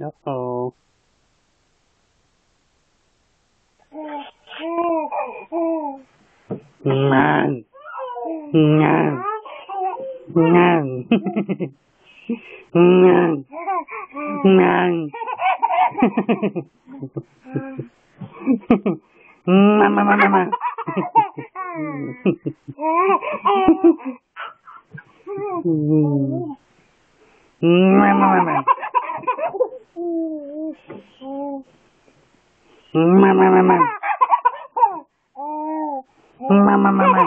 Uh-oh. Man. Man. Man. Man. Man. Mama, mama, mama. Mama, mama. Mama, mama. Mama, mama.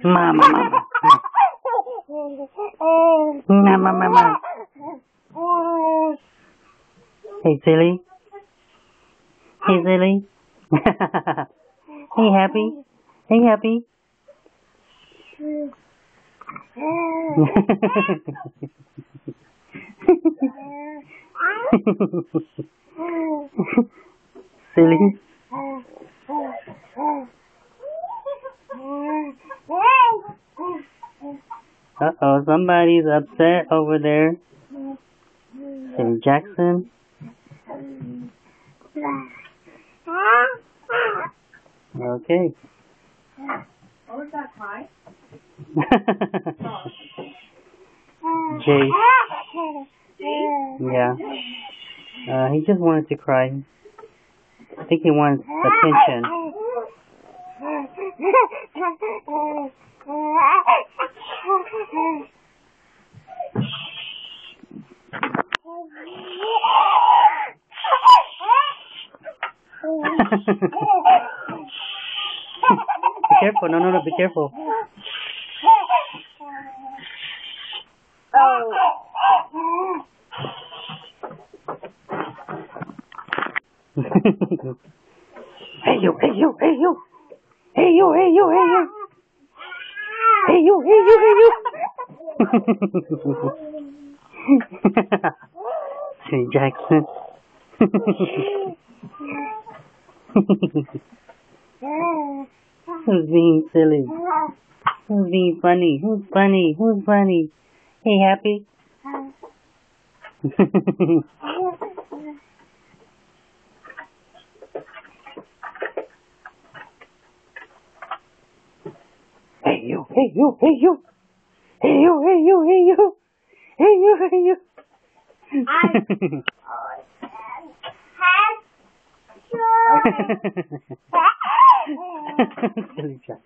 Mama, mama. Mama, mama. Hey, silly. Hey, silly. Hey, happy. Hey, happy. Silly. Uh-oh, somebody's upset over there. Silly Jackson. Okay. What was that cry? Jay. Yeah. He just wanted to cry. I think he wants attention. Be careful. No, be careful. Hey you, hey you, hey you. Hey you, hey you, hey you. Hey you, hey you, hey you. Silly Jackson. Who's being silly? Who's being funny? Who's funny? Who's funny? Hey, happy? Hey you, hey you, hey you. Hey you, hey you, hey you. Hey you, hey you. Silly Jackson.